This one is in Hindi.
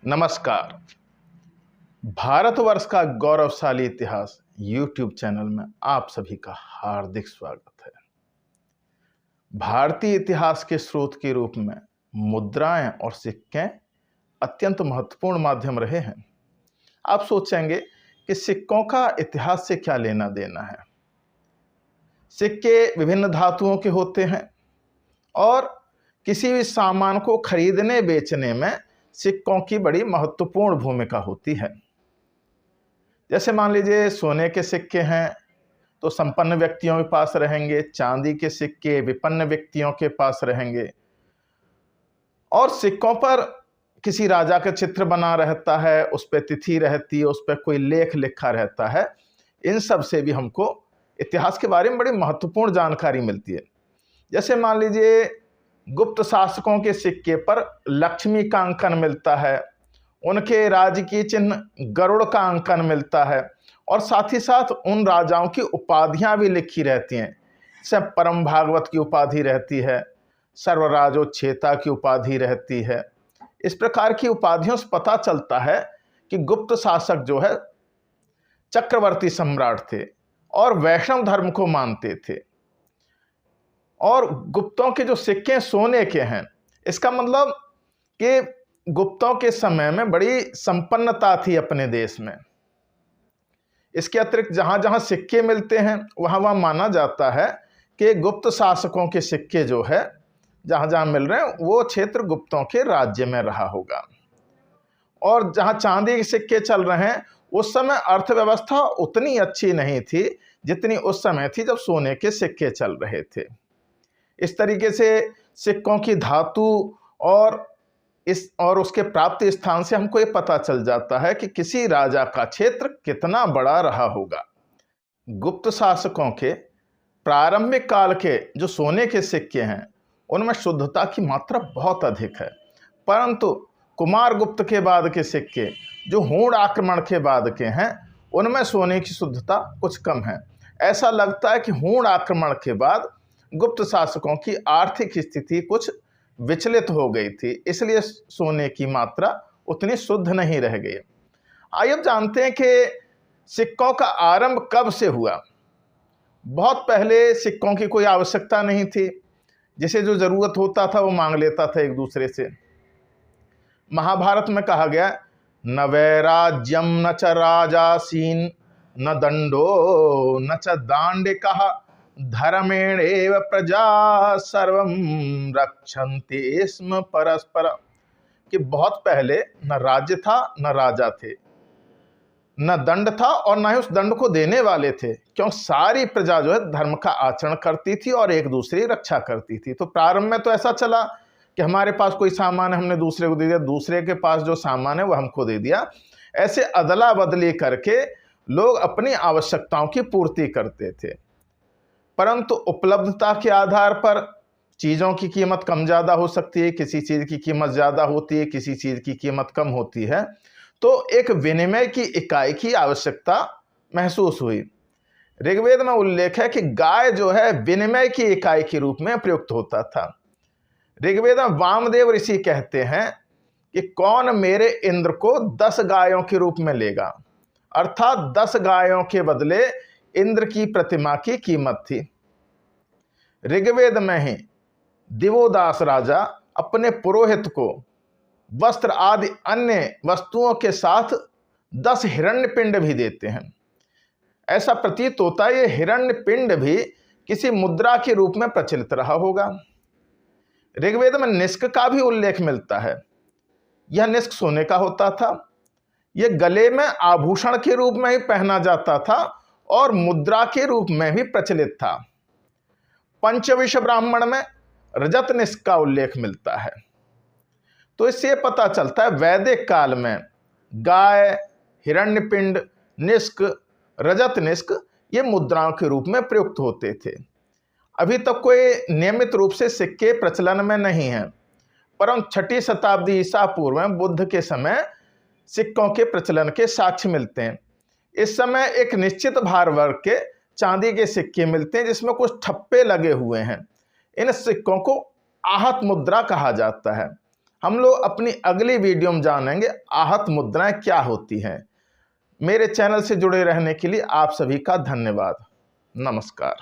नमस्कार। भारतवर्ष का गौरवशाली इतिहास यूट्यूब चैनल में आप सभी का हार्दिक स्वागत है। भारतीय इतिहास के स्रोत के रूप में मुद्राएं और सिक्के अत्यंत महत्वपूर्ण माध्यम रहे हैं। आप सोचेंगे कि सिक्कों का इतिहास से क्या लेना देना है। सिक्के विभिन्न धातुओं के होते हैं और किसी भी सामान को खरीदने बेचने में सिक्कों की बड़ी महत्वपूर्ण भूमिका होती है। जैसे मान लीजिए सोने के सिक्के हैं तो संपन्न व्यक्तियों के पास रहेंगे, चांदी के सिक्के विपन्न व्यक्तियों के पास रहेंगे, और सिक्कों पर किसी राजा का चित्र बना रहता है, उस पर तिथि रहती है, उस पर कोई लेख लिखा रहता है। इन सब से भी हमको इतिहास के बारे में बड़ी महत्वपूर्ण जानकारी मिलती है। जैसे मान लीजिए गुप्त शासकों के सिक्के पर लक्ष्मी का अंकन मिलता है, उनके राजकीय चिन्ह गरुड़ का अंकन मिलता है, और साथ ही साथ उन राजाओं की उपाधियां भी लिखी रहती हैं। जैसे परम भागवत की उपाधि रहती है, सर्वराजोच्छेता की उपाधि रहती है। इस प्रकार की उपाधियों से पता चलता है कि गुप्त शासक जो है चक्रवर्ती सम्राट थे और वैष्णव धर्म को मानते थे। और गुप्तों के जो सिक्के सोने के हैं, इसका मतलब कि गुप्तों के समय में बड़ी संपन्नता थी अपने देश में। इसके अतिरिक्त जहां जहां सिक्के मिलते हैं वहां वहां माना जाता है कि गुप्त शासकों के सिक्के जो है जहां जहां मिल रहे हैं वो क्षेत्र गुप्तों के राज्य में रहा होगा। और जहां चांदी के सिक्के चल रहे हैं उस समय अर्थव्यवस्था उतनी अच्छी नहीं थी जितनी उस समय थी जब सोने के सिक्के चल रहे थे। इस तरीके से सिक्कों की धातु और उसके प्राप्त स्थान से हमको ये पता चल जाता है कि किसी राजा का क्षेत्र कितना बड़ा रहा होगा। गुप्त शासकों के प्रारंभिक काल के जो सोने के सिक्के हैं उनमें शुद्धता की मात्रा बहुत अधिक है, परंतु कुमार गुप्त के बाद के सिक्के जो हूण आक्रमण के बाद के हैं उनमें सोने की शुद्धता कुछ कम है। ऐसा लगता है कि हूण आक्रमण के बाद गुप्त शासकों की आर्थिक स्थिति कुछ विचलित हो गई थी, इसलिए सोने की मात्रा उतनी शुद्ध नहीं रह गई। आइए अब जानते हैं कि सिक्कों का आरंभ कब से हुआ। बहुत पहले सिक्कों की कोई आवश्यकता नहीं थी, जिसे जो जरूरत होता था वो मांग लेता था एक दूसरे से। महाभारत में कहा गया, न वैराज्यम न च राजासीन न दंडो न च दांडिकः धर्मेणेव प्रजा सर्वम रक्षन्ति स्म परस्पर। कि बहुत पहले न राज्य था न राजा थे, न दंड था और न ही उस दंड को देने वाले थे, क्यों सारी प्रजा जो है धर्म का आचरण करती थी और एक दूसरे की रक्षा करती थी। तो प्रारंभ में तो ऐसा चला कि हमारे पास कोई सामान है हमने दूसरे को दे दिया, दूसरे के पास जो सामान है वो हमको दे दिया। ऐसे अदला बदली करके लोग अपनी आवश्यकताओं की पूर्ति करते थे, परंतु उपलब्धता के आधार पर चीज़ों की कीमत कम ज़्यादा हो सकती है, किसी चीज़ की कीमत ज़्यादा होती है, किसी चीज़ की कीमत कम होती है। तो एक विनिमय की इकाई की आवश्यकता महसूस हुई। ऋग्वेद में उल्लेख है कि गाय जो है विनिमय की इकाई के रूप में प्रयुक्त होता था। ऋग्वेद में वामदेव ऋषि कहते हैं कि कौन मेरे इंद्र को 10 गायों के रूप में लेगा, अर्थात 10 गायों के बदले इंद्र की प्रतिमा की कीमत थी। ऋग्वेद में ही दिवोदास राजा अपने पुरोहित को वस्त्र आदि अन्य वस्तुओं के साथ 10 हिरण्य पिंड भी देते हैं। ऐसा प्रतीत होता है ये हिरण्य पिंड भी किसी मुद्रा के रूप में प्रचलित रहा होगा। ऋग्वेद में निष्क का भी उल्लेख मिलता है। यह निष्क सोने का होता था, यह गले में आभूषण के रूप में ही पहना जाता था और मुद्रा के रूप में भी प्रचलित था। पंचविश ब्राह्मण में रजत निष्क का उल्लेख मिलता है। तो इससे पता चलता है वैदिक काल में गाय, हिरण्यपिंड, निष्क, रजत निष्क ये मुद्राओं के रूप में प्रयुक्त होते थे। अभी तक कोई नियमित रूप से सिक्के प्रचलन में नहीं है, परंतु 6ठी शताब्दी ईसा पूर्व में बुद्ध के समय सिक्कों के प्रचलन के साक्ष्य मिलते हैं। इस समय एक निश्चित भार वर्ग के चांदी के सिक्के मिलते हैं जिसमें कुछ ठप्पे लगे हुए हैं। इन सिक्कों को आहत मुद्रा कहा जाता है। हम लोग अपनी अगली वीडियो में जानेंगे आहत मुद्राएं क्या होती हैं। मेरे चैनल से जुड़े रहने के लिए आप सभी का धन्यवाद। नमस्कार।